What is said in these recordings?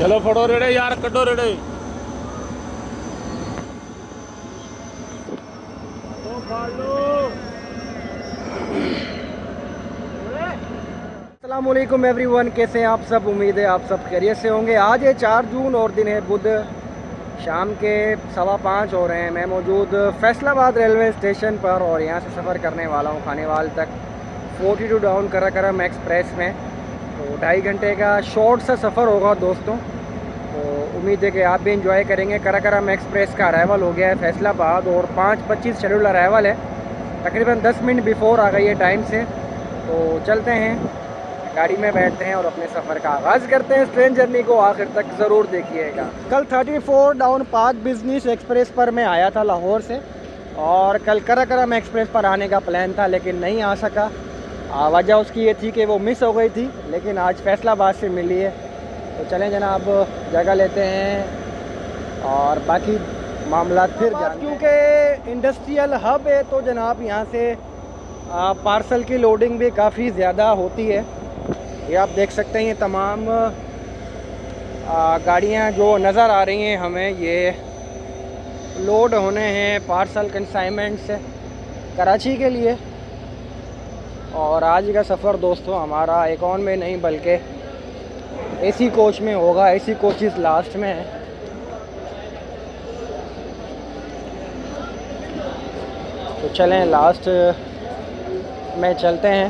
चलो फड़ो रेड़े यार, कटो रेड़े। अस्सलामुअलैकुम एवरीवन, कैसे हैं आप सब। उम्मीद है आप सब खैरियत से होंगे। आज है 4 जून और दिन है बुध। शाम के 5:15 हो रहे हैं। मैं मौजूद फैसलाबाद रेलवे स्टेशन पर और यहाँ से सफ़र करने वाला हूँ खानेवाल तक 42 डाउन कराकरम एक्सप्रेस में। तो 2.5 घंटे का शॉर्ट सा सफ़र होगा दोस्तों। तो उम्मीद है कि आप भी इंजॉय करेंगे। कराकरम एक्सप्रेस का अराइवल हो गया है फैसलाबाद और 5:25 शेड्यूल अराइवल है। तकरीबन 10 मिनट बिफोर आ गई है टाइम से। तो चलते हैं, गाड़ी में बैठते हैं और अपने सफ़र का आगाज़ करते हैं। इस ट्रेन जर्नी को आखिर तक ज़रूर देखिएगा। कल 34 डाउन पार्क बिजनेस एक्सप्रेस पर मैं आया था लाहौर से, और कल कराकरम एक्सप्रेस पर आने का प्लान था लेकिन नहीं आ सका। वजह उसकी ये थी कि वो मिस हो गई थी, लेकिन आज फैसलाबाद से मिली है। तो चलें जनाब, जगह लेते हैं और बाकी मामला फिर जान। क्योंकि इंडस्ट्रियल हब है तो जनाब यहाँ से पार्सल की लोडिंग भी काफ़ी ज़्यादा होती है। ये आप देख सकते हैं, ये तमाम गाड़ियाँ जो नज़र आ रही हैं हमें, ये लोड होने हैं पार्सल कंसाइनमेंट से कराची के लिए। और आज का सफ़र दोस्तों हमारा इकॉन में नहीं बल्कि एसी कोच में होगा। एसी कोचेस लास्ट में है। तो चलें लास्ट में चलते हैं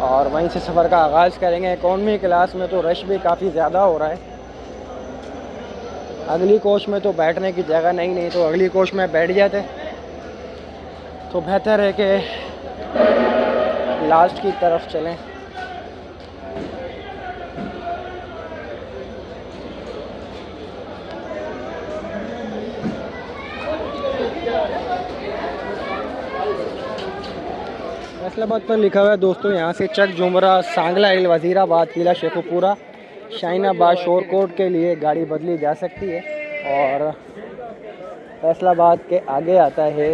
और वहीं से सफ़र का आगाज़ करेंगे। इकॉनमी क्लास में तो रश भी काफ़ी ज़्यादा हो रहा है। अगली कोच में तो बैठने की जगह नहीं तो अगली कोच में बैठ जाते तो बेहतर है कि लास्ट की तरफ चलें। फैसलाबाद पर लिखा हुआ है दोस्तों, यहाँ से चक जुमरा, सांगला हिल, वज़ीराबाद, किला शेखुपुरा, शाहीनाबाद, शोरकोट के लिए गाड़ी बदली जा सकती है। और फैसलाबाद के आगे आता है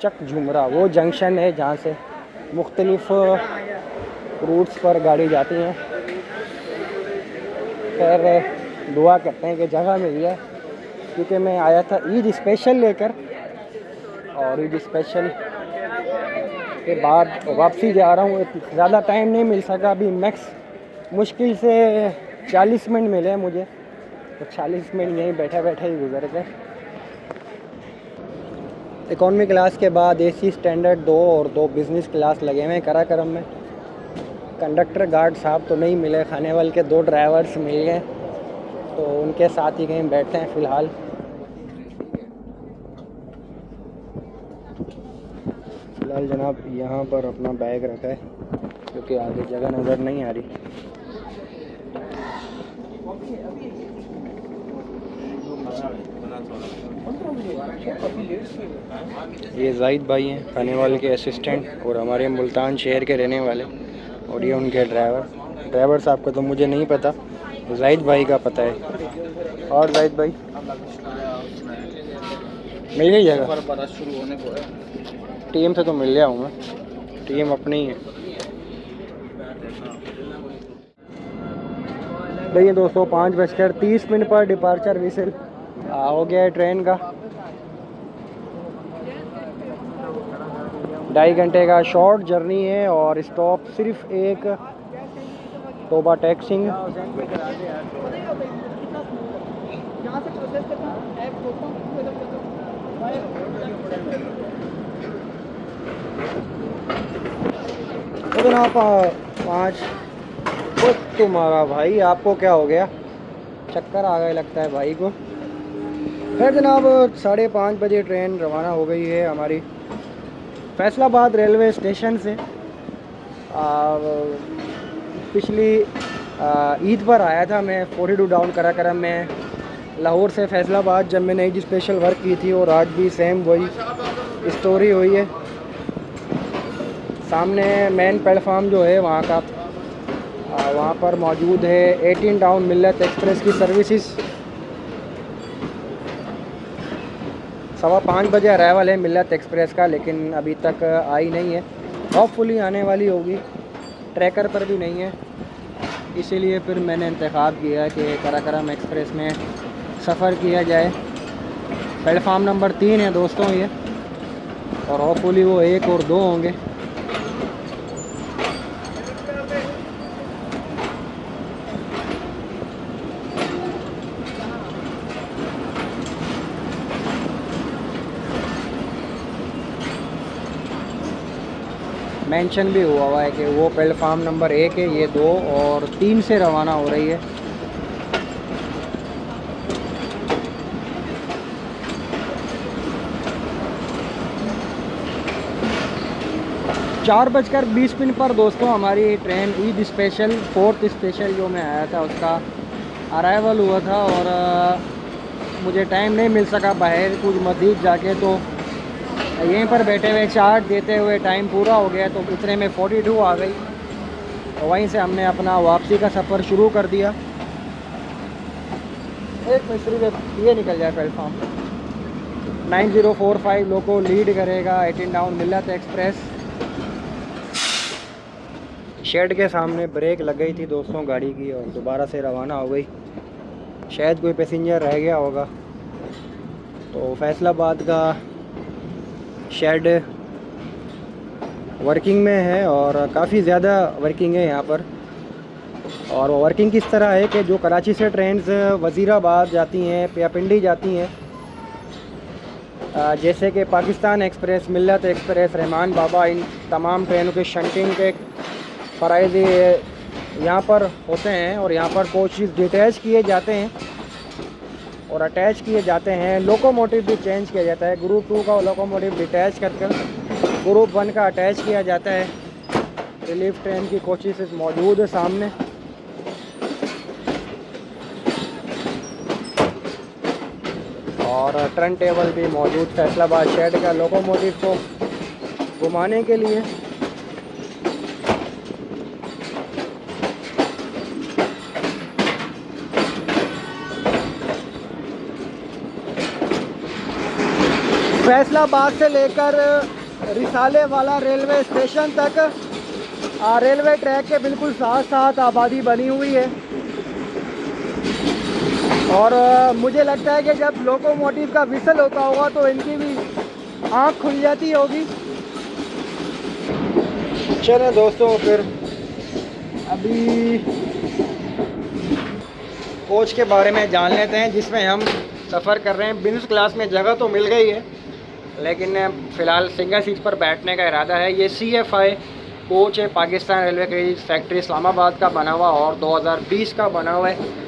चक जुमरा, वो जंक्शन है जहाँ से मुख्तलिफ रूट्स पर गाड़ी जाती हैं। खैर दुआ करते हैं कि जगह मिल जाए, क्योंकि मैं आया था ईद स्पेशल लेकर और ईद स्पेशल के बाद वापसी जा रहा हूँ। ज़्यादा टाइम नहीं मिल सका अभी, मैक्स मुश्किल से 40 मिनट मिले मुझे। तो 40 मिनट यहीं बैठे बैठे ही गुजर गए। इकॉनमी क्लास के बाद एसी स्टैंडर्ड 2 और 2 बिज़नेस क्लास लगे हुए हैं कराकरम में। कंडक्टर गार्ड साहब तो नहीं मिले, खानेवाल के 2 ड्राइवर्स मिल गए, तो उनके साथ ही कहीं बैठते हैं फ़िलहाल। फ़िलहाल जनाब यहाँ पर अपना बैग रखा है क्योंकि आगे जगह नज़र नहीं आ रही। ये जाहिद भाई हैं खानेवाल के असिस्टेंट और हमारे मुल्तान शहर के रहने वाले, और ये उनके ड्राइवर साहब का तो मुझे नहीं पता, जाहिद भाई का पता है। और जाहिद भाई मिल गई जगह? शुरू होने को है। टीम से तो मिल गया हूँ मैं, टीम अपनी ही है। देखिए दोस्तों 5:30 पर डिपार्चर विसल हो गया है ट्रेन का। 2.5 घंटे का शॉर्ट जर्नी है और स्टॉप सिर्फ एक तोबा टैक्सिंग। तो जनाब 5 तुम्हारा भाई, आपको क्या हो गया? चक्कर आ गए लगता है भाई को। खैर जनाब 5:30 बजे ट्रेन रवाना हो गई है हमारी फैसलाबाद रेलवे स्टेशन से। पिछली ईद पर आया था मैं 42 डाउन कराकरम में लाहौर से फैसलाबाद, जब मैंने ईद स्पेशल वर्क की थी, और आज भी सेम वही स्टोरी हुई है। सामने मेन प्लेटफार्म जो है वहाँ का, वहाँ पर मौजूद है 18 डाउन मिल्लत एक्सप्रेस की सर्विसेज। 5:15 बजे अराइवल है मिल्लत एक्सप्रेस का, लेकिन अभी तक आई नहीं है। होपफुली आने वाली होगी। ट्रैकर पर भी नहीं है। इसीलिए फिर मैंने इंतखाब किया कि कराकरम एक्सप्रेस में सफ़र किया जाए। प्लेटफार्म नंबर 3 है दोस्तों ये, और होपफुली वो 1 और 2 होंगे। मेंशन भी हुआ है कि वो प्लेटफार्म नंबर 1 है, ये 2 और 3 से रवाना हो रही है। चार बजकर 20 मिनट पर दोस्तों हमारी train Eid special 4th special जो मैं आया था उसका अराइवल हुआ था, और मुझे टाइम नहीं मिल सका बाहर कुछ मज़ीद जाके, तो यहीं पर बैठे हुए चार्ज देते हुए टाइम पूरा हो गया, तो इतने में 42 आ गई। तो वहीं से हमने अपना वापसी का सफ़र शुरू कर दिया। एक मिस्त्री ये निकल जाए प्लेटफार्म। 9045 लोगों लीड करेगा 18 डाउन मिल्लत एक्सप्रेस। शेड के सामने ब्रेक लग गई थी दोस्तों गाड़ी की, और दोबारा से रवाना हो गई। शायद कोई पैसेंजर रह गया होगा। तो फैसलाबाद का शेड वर्किंग में है, और काफ़ी ज़्यादा वर्किंग है यहाँ पर। और वर्किंग किस तरह है कि जो कराची से ट्रेन्स वज़ीराबाद जाती हैं या पिंडी जाती हैं, जैसे कि पाकिस्तान एक्सप्रेस, मिल्लत एक्सप्रेस, रहमान बाबा, इन तमाम ट्रेनों के शंटिंग के फ़राइज़ यहाँ पर होते हैं, और यहाँ पर कोचेस डिटैच किए जाते हैं और अटैच किए जाते हैं। लोकोमोटिव भी चेंज किया जाता है। ग्रुप 2 का लोकोमोटिव डिटैच कर ग्रुप 1 का अटैच किया जाता है। रिलीफ ट्रेन की कोचेस मौजूद है सामने। और टर्न टेबल भी मौजूद फैसलाबाद शेड का लोकोमोटिव को घुमाने के लिए। फैसलाबाद से लेकर रिसाले वाला रेलवे स्टेशन तक रेलवे ट्रैक के बिल्कुल साथ साथ आबादी बनी हुई है, और मुझे लगता है कि जब लोकोमोटिव का विसल होता होगा तो इनकी भी आँख खुल जाती होगी। चलें दोस्तों, फिर अभी कोच के बारे में जान लेते हैं जिसमें हम सफ़र कर रहे हैं। बिज़नेस क्लास में जगह तो मिल गई है, लेकिन फ़िलहाल सिंगल सीट पर बैठने का इरादा है। ये CFI कोच है, पाकिस्तान रेलवे की फैक्ट्री इस्लामाबाद का बना हुआ और 2020 का बना हुआ है।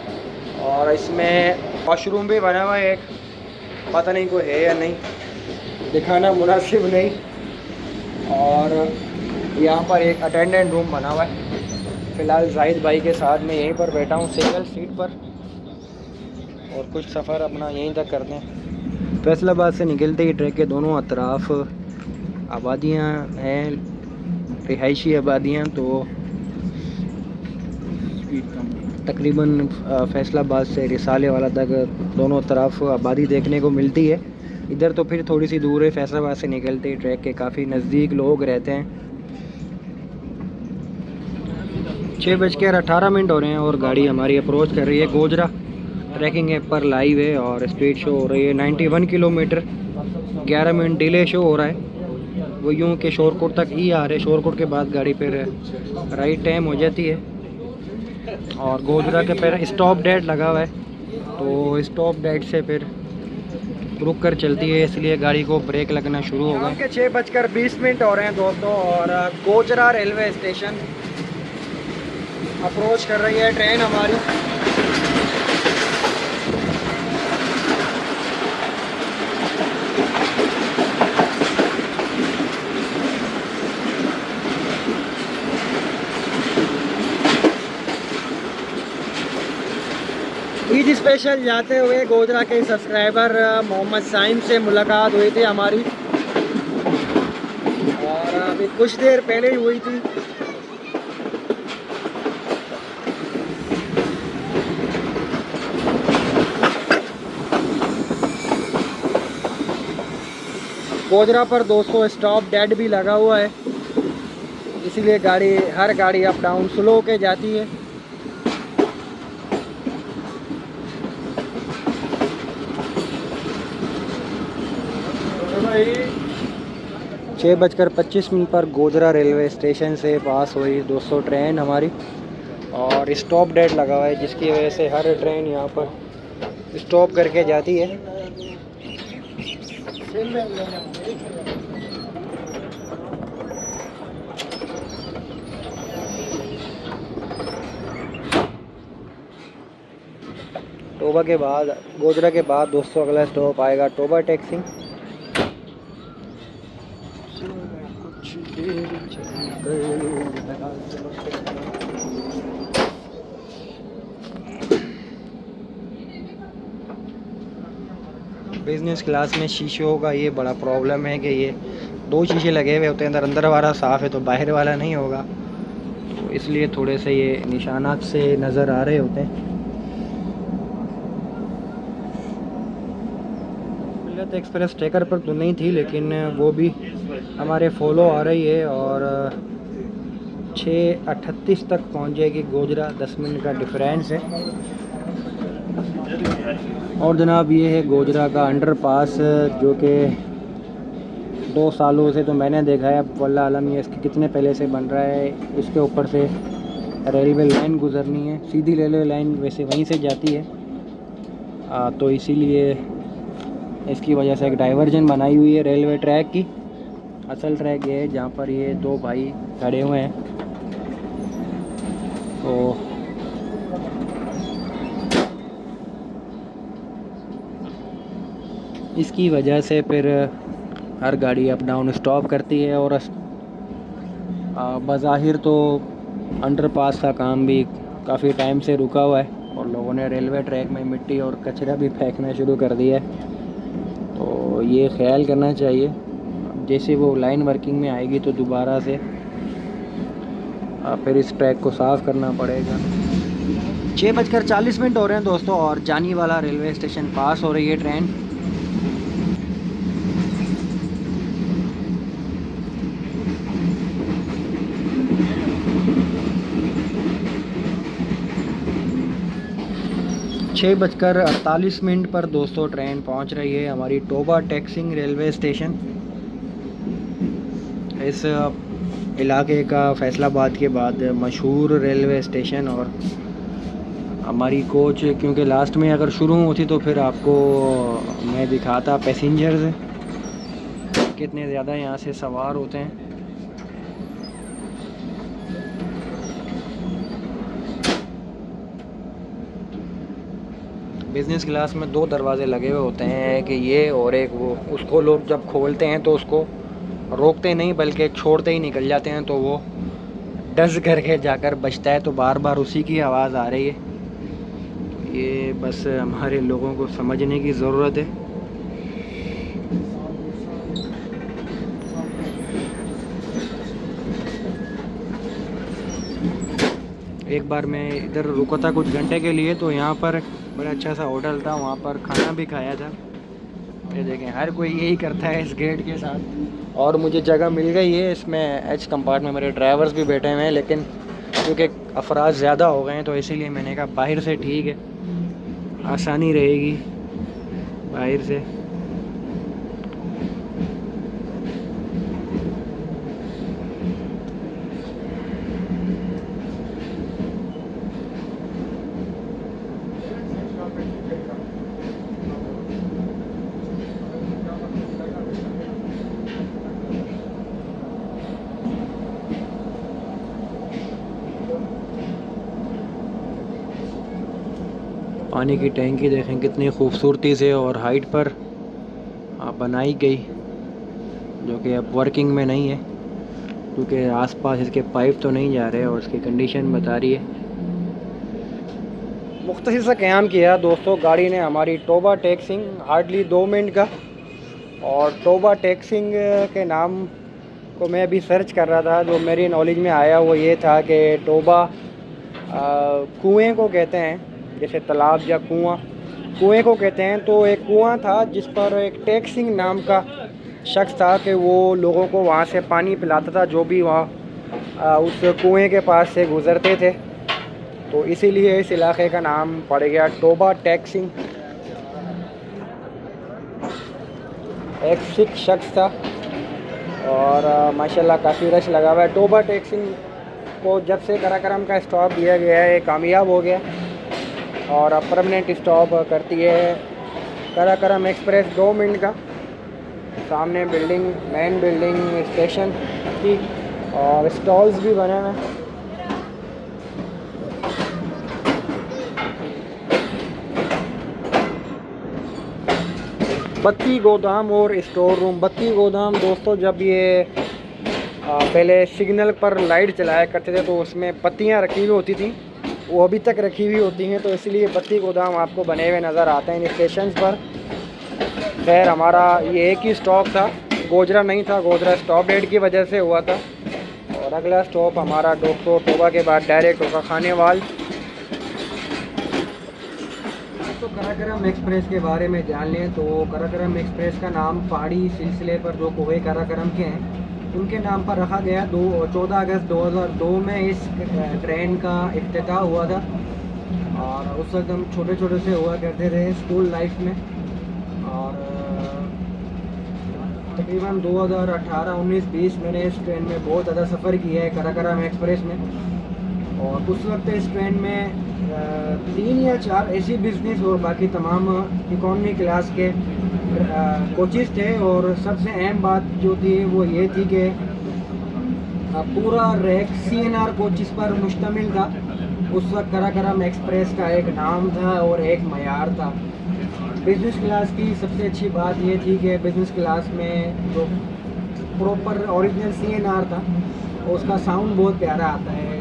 और इसमें वॉशरूम भी बना हुआ है एक, पता नहीं कोई है या नहीं, दिखाना मुनासिब नहीं। और यहाँ पर एक अटेंडेंट रूम बना हुआ है। फ़िलहाल जाहिद भाई के साथ मैं यहीं पर बैठा हूँ सिंगल सीट पर, और कुछ सफ़र अपना यहीं तक करते हैं। फैसलाबाद से निकलते ही ट्रैक के दोनों अतराफ़ आबादियाँ हैं, रिहायशी आबादियाँ। तो तकरीबन फैसलाबाद से रिसाले वाला तक दोनों तरफ आबादी देखने को मिलती है। इधर तो फिर थोड़ी सी दूर है। फैसलाबाद से निकलते ही ट्रैक के काफ़ी नज़दीक लोग रहते हैं। 6:18 हो रहे हैं और गाड़ी हमारी अप्रोच कर रही है गोजरा। ट्रैकिंग ऐप पर लाइव है और स्पीड शो हो रही है 91 किलोमीटर। 11 मिनट डिले शो हो रहा है। वो यूँ कि शोरकोट तक ही आ रहे, शोरकोट के बाद गाड़ी फिर राइट टाइम हो जाती है। और गोजरा के पर स्टॉप डेट लगा हुआ है, तो स्टॉप डेट से फिर रुक कर चलती है, इसलिए गाड़ी को ब्रेक लगना शुरू होगा। 6:20 हो रहे हैं दोस्तों, और गोजरा रेलवे स्टेशन अप्रोच कर रही है ट्रेन हमारी। ईद स्पेशल जाते हुए गोजरा के सब्सक्राइबर मोहम्मद साइम से मुलाकात हुई थी हमारी, और अभी कुछ देर पहले ही हुई थी। गोजरा पर दोस्तों स्टॉप डेड भी लगा हुआ है, इसीलिए हर गाड़ी अप डाउन स्लो के जाती है। 6:25 पर गोधरा रेलवे स्टेशन से पास हुई दोस्तों ट्रेन हमारी, और स्टॉप डेट लगा हुआ है जिसकी वजह से हर ट्रेन यहाँ पर स्टॉप करके जाती है। टोबा के बाद, गोधरा के बाद दोस्तों अगला स्टॉप आएगा टोबा टैक्सी। बिज़नेस क्लास में शीशों का ये बड़ा प्रॉब्लम है कि ये 2 शीशे लगे हुए होते हैं, अंदर वाला साफ़ है तो बाहर वाला नहीं होगा, तो इसलिए थोड़े से ये निशानात से नज़र आ रहे होते हैं। मिल्लत एक्सप्रेस स्टेकर पर तो नहीं थी लेकिन वो भी हमारे फॉलो आ रही है और 6:38 तक पहुंच जाएगी गोधरा, 10 मिनट का डिफरेंस है। और जनाब ये है गोधरा का अंडरपास जो कि 2 सालों से तो मैंने देखा है, अब वल्लाह आलम ये इसके कितने पहले से बन रहा है। इसके ऊपर से रेलवे लाइन गुजरनी है, सीधी रेलवे लाइन वैसे वहीं से जाती है, तो इसीलिए इसकी वजह से एक डाइवर्जन बनाई हुई है रेलवे ट्रैक की। असल ट्रैक ये है जहाँ पर ये 2 भाई खड़े हुए हैं, तो इसकी वजह से फिर हर गाड़ी अप डाउन स्टॉप करती है। और बज़ाहिर तो अंडरपास का काम भी काफ़ी टाइम से रुका हुआ है और लोगों ने रेलवे ट्रैक में मिट्टी और कचरा भी फेंकना शुरू कर दिया है, तो ये ख्याल करना चाहिए। जैसे वो लाइन वर्किंग में आएगी तो दोबारा से फिर इस ट्रैक को साफ़ करना पड़ेगा। 6:40 हो रहे हैं दोस्तों और जानी वाला रेलवे स्टेशन पास हो रही है ट्रेन। छः 6:48 पर दोस्तों ट्रेन पहुंच रही है हमारी टोबा टैक्सिंग रेलवे स्टेशन। इस इलाके का फैसलाबाद के बाद मशहूर रेलवे स्टेशन, और हमारी कोच क्योंकि लास्ट में अगर शुरू होती तो फिर आपको मैं दिखाता पैसेंजर्स कितने ज़्यादा यहाँ से सवार होते हैं। बिज़नेस क्लास में 2 दरवाज़े लगे हुए होते हैं, कि ये और एक वो। उसको लोग जब खोलते हैं तो उसको रोकते नहीं बल्कि छोड़ते ही निकल जाते हैं, तो वो डस करके जाकर बजता है, तो बार बार उसी की आवाज़ आ रही है। ये बस हमारे लोगों को समझने की ज़रूरत है। एक बार मैं इधर रुका था कुछ घंटे के लिए, तो यहाँ पर बड़ा अच्छा सा होटल था, वहाँ पर खाना भी खाया था। ये देखें हर कोई यही करता है इस गेट के साथ। और मुझे जगह मिल गई है इसमें एच कंपार्टमेंट में, मेरे ड्राइवर्स भी बैठे हुए हैं, लेकिन क्योंकि अफराद ज़्यादा हो गए हैं तो इसीलिए मैंने कहा बाहर से ठीक है, आसानी रहेगी बाहर से। पानी की टैंकी देखें कितनी खूबसूरती से और हाइट पर बनाई गई, जो कि अब वर्किंग में नहीं है क्योंकि आसपास इसके पाइप तो नहीं जा रहे और उसकी कंडीशन बता रही है। मुख्तसर सा क़याम किया दोस्तों गाड़ी ने हमारी टोबा टैक्सिंग, हार्डली 2 मिनट का। और टोबा टैक्सिंग के नाम को मैं अभी सर्च कर रहा था, जो मेरी नॉलेज में आया वो ये था कि टोबा कुएं को कहते हैं, जैसे तालाब या कुएं को कहते हैं। तो एक कुआं था जिस पर एक टैक्सिंग नाम का शख्स था कि वो लोगों को वहाँ से पानी पिलाता था जो भी वहाँ उस कुएं के पास से गुज़रते थे, तो इसीलिए इस इलाके का नाम पड़ गया टोबा टैक्सिंग। एक सिख शख्स था और माशाल्लाह काफ़ी रश लगा हुआ है। टोबा टैक्सी को जब से कराकरम का स्टॉप दिया गया है, कामयाब हो गया और अब परमानेंट स्टॉप करती है कराकरम एक्सप्रेस 2 मिनट का। सामने बिल्डिंग, मेन बिल्डिंग स्टेशन की, और स्टॉल्स भी बने हुए हैं। बत्ती गोदाम और स्टोर रूम। बत्ती गोदाम दोस्तों, जब ये पहले सिग्नल पर लाइट चलाया करते थे तो उसमें बत्तियां रखी हुई होती थी, वो अभी तक रखी हुई होती हैं, तो इसलिए बत्ती गोदाम आपको बने हुए नज़र आते हैं इन स्टेशन पर। खैर हमारा ये एक ही स्टॉप था, गोजरा नहीं था, गोजरा स्टॉप डेट की वजह से हुआ था। और अगला स्टॉप हमारा डॉक्टर टोबा के बाद डायरेक्ट होगा खानेवाल। तो कराकरम एक्सप्रेस के बारे में जान लें तो कराकरम एक्सप्रेस का नाम पहाड़ी सिलसिले पर जो कोहे कराकरम के हैं उनके नाम पर रखा गया। 14 अगस्त 2002 में इस ट्रेन का इफ्तिताह हुआ था और उस वक्त हम छोटे छोटे से हुआ करते थे स्कूल लाइफ में। और तकरीबन 2018, 19, 20 मैंने इस ट्रेन में बहुत ज़्यादा सफ़र किया है कराकरम एक्सप्रेस में। और उस वक्त इस ट्रेन में 3 या 4 एसी बिजनेस और बाकी तमाम इकॉनमी क्लास के कोचेज़ थे। और सबसे अहम बात जो थी वो ये थी कि पूरा रैक CNR कोचेज़ पर मुश्तमिल था। उस वक्त कराकरम एक्सप्रेस का एक नाम था और एक मयार था। बिज़नेस क्लास की सबसे अच्छी बात ये थी कि बिज़नेस क्लास में जो प्रॉपर ओरिजिनल CNR था उसका साउंड बहुत प्यारा आता है।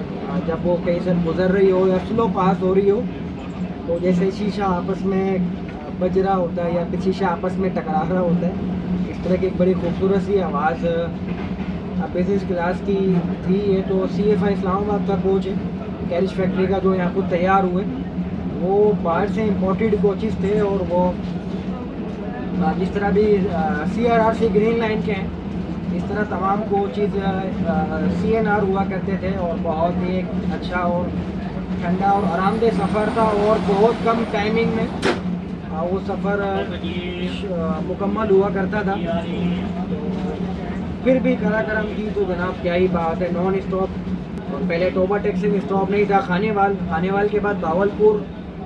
जब वो कहीं से गुजर रही हो या स्लो पास हो रही हो तो जैसे शीशा आपस में बज रहा होता है या फिर शीशा आपस में टकरा रहा होता है, इस तरह की एक बड़ी खूबसूरत सी आवाज़ बिज़नेस क्लास की थी। ये तो CFI इस्लामाबाद का कोच है, कैरिज फैक्ट्री का, जो यहाँ पर तैयार हुए। वो बाहर से इम्पोर्टेड कोचेज़ थे और वो जिस तरह भी CRRC ग्रीन लाइन के हैं इस तरह तमाम कोचेज़ CNR हुआ करते थे। और बहुत ही एक अच्छा और ठंडा और आरामदेह सफ़र था और बहुत कम टाइमिंग में वो सफ़र मुकम्मल हुआ करता था। तो फिर भी कराकरम की तो जनाब क्या ही बात है, नॉन स्टॉप। और पहले टोबा टैक्सी स्टॉप नहीं था, खानेवाल, खानेवाल के बाद बावलपुर,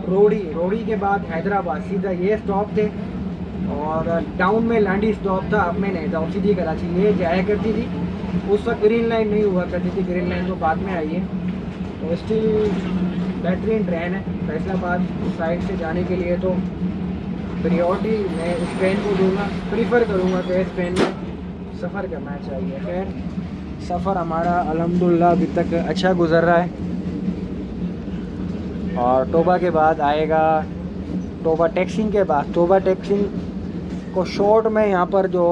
रोड़ी, रोड़ी के बाद हैदराबाद, सीधा ये स्टॉप थे। और टाउन में लांडी स्टॉप था, अब में नहीं था, सीधी कराची ये जाया करती थी। उस वक्त ग्रीन लाइन नहीं हुआ करती थी, ग्रीन लाइन तो बाद में आई है। तो स्टिल बेहतरीन ट्रेन है। फैसलाबाद साइड से जाने के लिए तो प्रियोरिटी मैं इस ट्रेन को दूँगा, प्रीफर करूँगा कि इस ट्रेन में सफ़र करना चाहिए। खैर सफ़र हमारा अल्हम्दुलिल्लाह अभी तक अच्छा गुजर रहा है। और टोबा के बाद आएगा टोबा टैक्सिंग के बाद, टोबा टैक्सिंग को शॉर्ट में यहाँ पर जो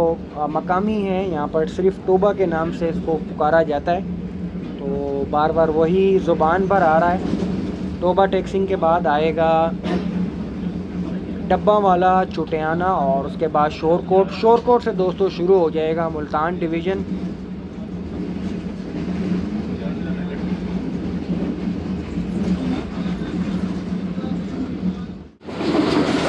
मकामी है यहाँ पर सिर्फ टोबा के नाम से इसको पुकारा जाता है, तो बार बार वही ज़ुबान पर आ रहा है। टोबा टैक्सिंग के बाद आएगा डब्बा वाला, चुटियाना और उसके बाद शोरकोट। शोरकोट से दोस्तों शुरू हो जाएगा मुल्तान डिवीज़न।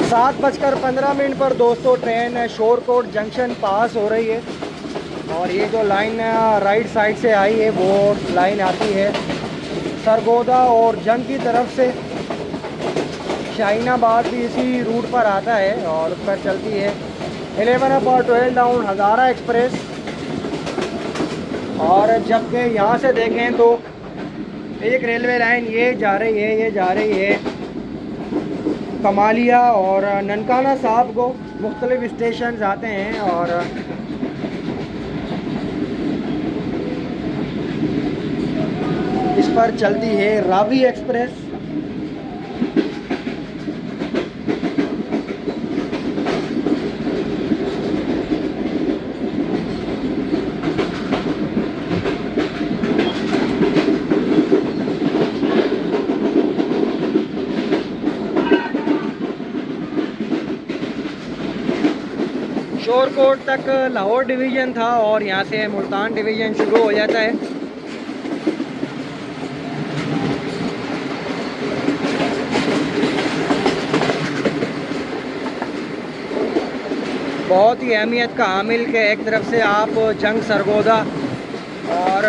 7:15 पर दोस्तों ट्रेन शोरकोट जंक्शन पास हो रही है। और ये जो लाइन राइट साइड से आई है वो लाइन आती है सरगोदा और जंग की तरफ से। शाहीनाबाद भी इसी रूट पर आता है और उस पर चलती है 11/12 डाउन हज़ारा एक्सप्रेस। और जबकि यहाँ से देखें तो एक रेलवे लाइन ये जा रही है कमालिया और ननकाना साहब को मुख्तलिफ स्टेशन आते हैं। और इस पर चलती है रावी एक्सप्रेस। शोरकोट तक लाहौर डिवीज़न था और यहाँ से मुल्तान डिवीज़न शुरू हो जाता है। बहुत ही अहमियत का हामिल के एक तरफ से आप जंग सरगोदा और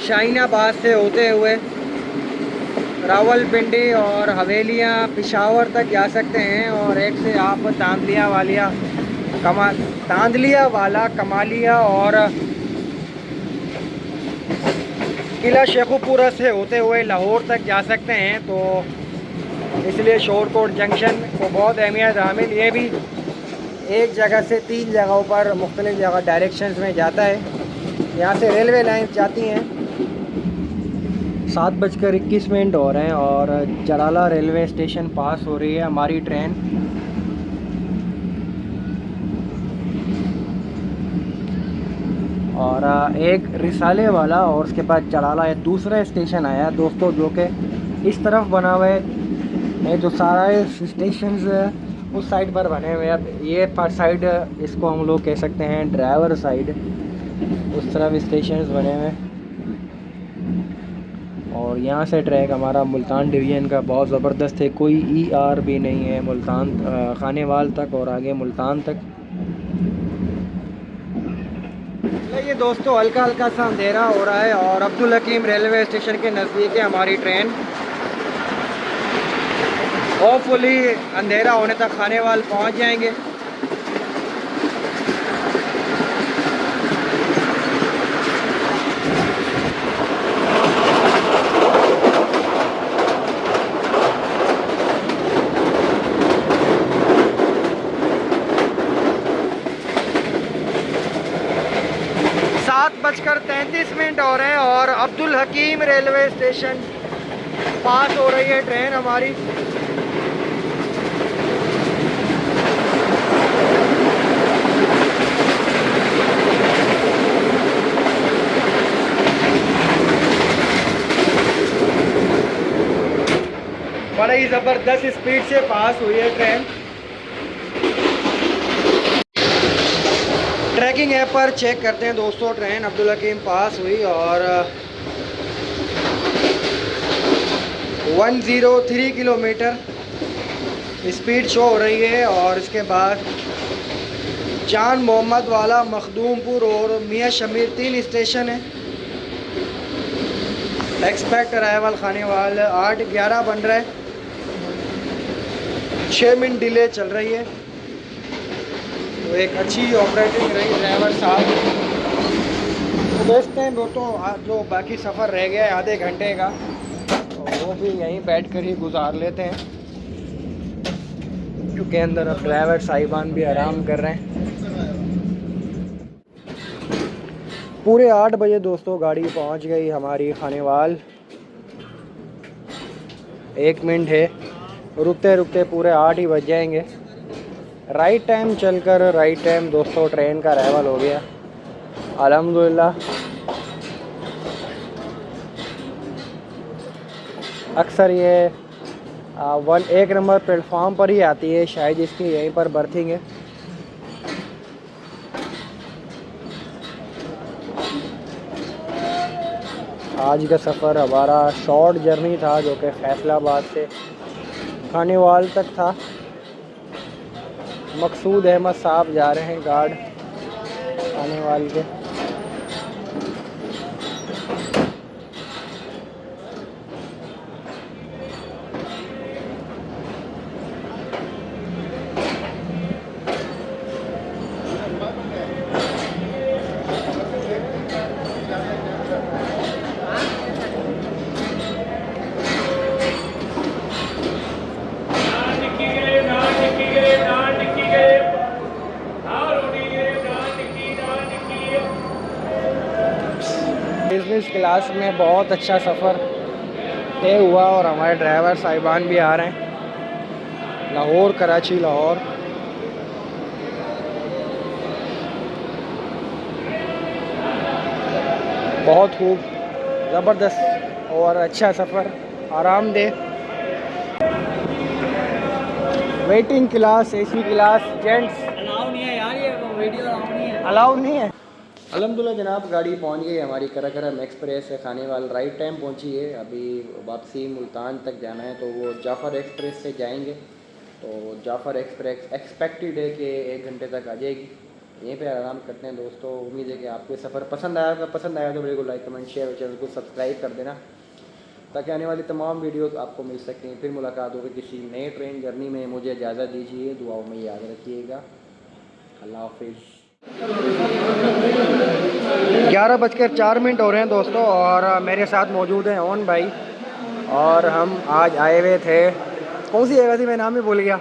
शाहीनाबाद से होते हुए रावलपिंडी और हवेलियाँ पिशावर तक जा सकते हैं, और एक से आप तांदलिया वाला कमालिया और किला शेखुपुरा से होते हुए लाहौर तक जा सकते हैं। तो इसलिए शोरकोट जंक्शन को बहुत अहमियत हामिल, ये भी एक जगह से 3 जगहों पर मुख्तलिफ जगह डायरेक्शंस में जाता है। यहाँ से रेलवे लाइन्स जाती हैं। 7:21 हो रहे हैं और जलाला रेलवे स्टेशन पास हो रही है हमारी ट्रेन। और एक रिसाले वाला और उसके बाद जलाला एक दूसरा स्टेशन आया दोस्तों, जो कि इस तरफ बना हुआ है। जो सारे स्टेशंस उस साइड पर बने हुए हैं। अब ये पर साइड इसको हम लोग कह सकते हैं ड्राइवर साइड, उस तरफ स्टेशंस बने हुए हैं। और यहाँ से ट्रैक हमारा मुल्तान डिवीज़न का बहुत ज़बरदस्त है, कोई ER भी नहीं है मुल्तान खानेवाल तक और आगे मुल्तान तक। ये दोस्तों हल्का हल्का सा अंधेरा हो रहा है और अब्दुल हकीम रेलवे स्टेशन के नज़दीक है हमारी ट्रेन। होपफुली अंधेरा होने तक खानेवाल पहुंच जाएंगे। बजकर 33 हो रहे हैं और अब्दुल हकीम रेलवे स्टेशन पास हो रही है ट्रेन हमारी। बड़ा ही ज़बरदस्त स्पीड से पास हुई है ट्रेन। ट्रैकिंग ऐप पर चेक करते हैं दोस्तों, ट्रेन अब्दुल हकीम पास हुई और 103 किलोमीटर स्पीड शो हो रही है। और इसके बाद जान मोहम्मद वाला, मखदूमपुर और मियाँ शमीर 3 स्टेशन है। एक्सपेक्ट अराइवल खानेवाल 8:11 बन रहा है, 6 मिनट डिले चल रही है। तो एक अच्छी ऑपरेटिंग रही ड्राइवर साहब। तो देखते हैं दोस्तों, जो बाकी सफ़र रह गया है आधे घंटे का, तो वो भी यहीं बैठ कर ही गुजार लेते हैं, क्योंकि अंदर अब ड्राइवर साहिबान भी आराम कर रहे हैं। पूरे 8 बजे दोस्तों गाड़ी पहुंच गई हमारी खानेवाल। 1 मिनट है, रुकते रुकते पूरे 8 ही बज जाएंगे। राइट टाइम चलकर राइट टाइम दोस्तों ट्रेन का अराइवल हो गया अल्हम्दुलिल्लाह। अक्सर ये 1 नंबर प्लेटफॉर्म पर ही आती है, शायद इसकी यहीं पर बर्थिंग है। आज का सफ़र हमारा शॉर्ट जर्नी था, जो कि फैसलाबाद से खानेवाल तक था। मकसूद अहमद साहब जा रहे हैं गार्ड खानेवाल के। बिजनेस क्लास में बहुत अच्छा सफ़र तय हुआ और हमारे ड्राइवर साहिबान भी आ रहे हैं। लाहौर कराची लाहौर। बहुत खूब ज़बरदस्त और अच्छा सफ़र, आरामदेह। Waiting class, AC class, gents allow नहीं है यार, ये वीडियो अलाउ नहीं है। अलाउ नहीं है। अल्हम्दुलिल्लाह जनाब, गाड़ी पहुंच गई हमारी कराकरम एक्सप्रेस है खानेवाल। राइट टाइम पहुंची है। अभी वापसी मुल्तान तक जाना है, तो वो जाफ़र एक्सप्रेस से जाएंगे। तो जाफ़र एक्सप्रेस एक्सपेक्टेड है कि 1 घंटे तक आ जाएगी। यहीं पे आराम करते हैं दोस्तों। उम्मीद है कि आपको सफ़र पसंद आया। अगर पसंद आया तो वीडियो को लाइक कमेंट शेयर और चैनल को सब्सक्राइब कर देना ताकि आने वाली तमाम वीडियोस आपको मिल सकें। फिर मुलाकात होगी किसी नए ट्रेन जर्नी में। मुझे इजाज़त दीजिए, दुआओं में याद रखिएगा। अल्लाह हाफिज़। 11:04 हो रहे हैं दोस्तों और मेरे साथ मौजूद हैं ओन भाई और हम आज आए हुए थे, कौन सी जगह थी, मैं नाम ही भूल गया,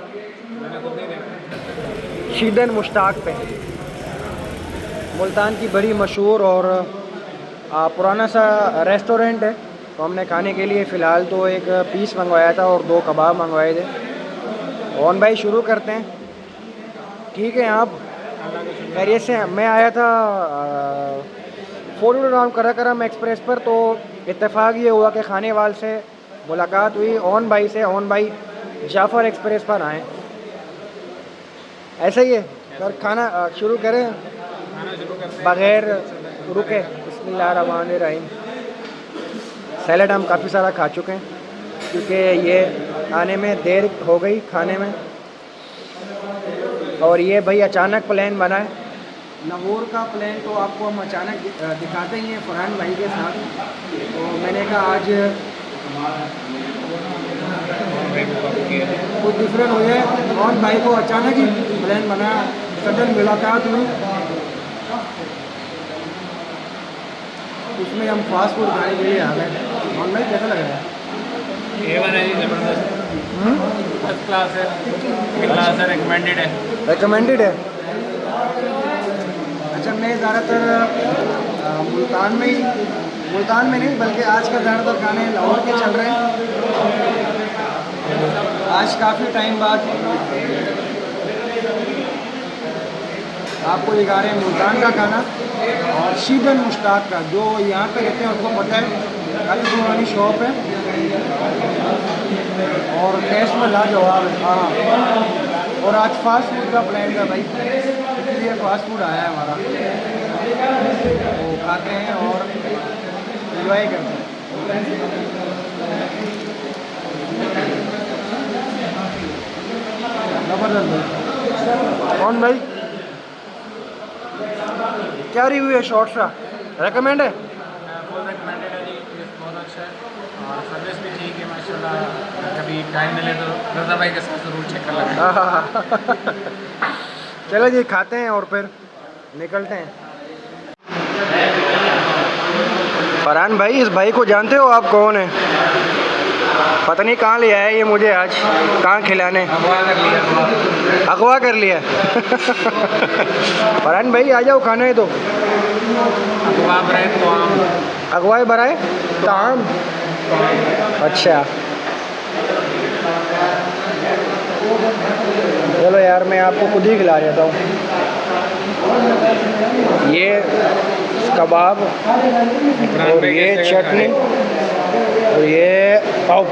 शीदन मुश्ताक पे। मुल्तान की बड़ी मशहूर और पुराना सा रेस्टोरेंट है। तो हमने खाने के लिए फ़िलहाल तो एक पीस मंगवाया था और 2 कबाब मंगवाए थे। ओन भाई शुरू करते हैं। ठीक है, आप खैरियत से? मैं आया था फोर्ड कराकरम एक्सप्रेस पर, तो इत्तेफाक ये हुआ कि खाने वाल से मुलाकात हुई ओन भाई से। ओन भाई जाफ़र एक्सप्रेस पर आए। ऐसा ही है सर, खाना शुरू करें बग़ैर रुके। बिस्मिल्लाहिर्रहमानिर्रहीम। सैलड हम काफ़ी सारा खा चुके हैं क्योंकि ये आने में देर हो गई खाने में। और ये भाई अचानक प्लान बना है लाहौर का प्लान, तो आपको हम अचानक दिखाते ही हैं फरहान भाई के साथ। तो मैंने कहा आज कुछ डिफरेंट हो जाए। और भाई को अचानक ही प्लान बना, सडन मुलाकात हुई, उसमें हम फास्ट फूड खाने के लिए आ गए। और भाई कैसा लग रहा है? A1 है जी, ज़बरदस्त, फर्स्ट क्लास है, क्लास है, रिकमेंडेड है। रिकमेंडेड है। अच्छा, मैं ज़्यादातर मुल्तान में नहीं बल्कि आज का ज़्यादातर खाने लाहौर के चल रहे हैं। आज काफ़ी टाइम बाद आपको दिखा रहे हैं मुल्तान का खाना और शीदन मुश्ताक का। जो यहाँ पे रहते हैं उनको पता है, काफ़ी पुरानी शॉप है और टेस्ट में लाजवाब है। हाँ, और आज फास्ट फूड का प्लान था भाई, इसलिए फास्ट फूड आया है हमारा। तो खाते हैं और एंजॉय करते हैं। ज़बरदस्त भाई। कौन भाई, क्या रिव्यू है? शॉर्ट सा रेकमेंड है? बहुत रिकमेंडेड है जी, बहुत अच्छा है और सर्विस भी ठीक है माशाल्लाह। कभी टाइम मिले तो रज़ा भाई के साथ ज़रूर चेक कर लें। चलो जी, खाते हैं और फिर निकलते हैं। फरहान भाई, इस भाई को जानते हो आप? कौन है? पता नहीं कहाँ ले आया ये मुझे आज, कहाँ खिलाने अगवा कर लिया। फरहान भाई आ जाओ, खाना है तो अगवा बराए ताम। अच्छा चलो यार, मैं आपको खुद ही खिला देता हूँ। ये कबाब और ये चटनी और ये पाव।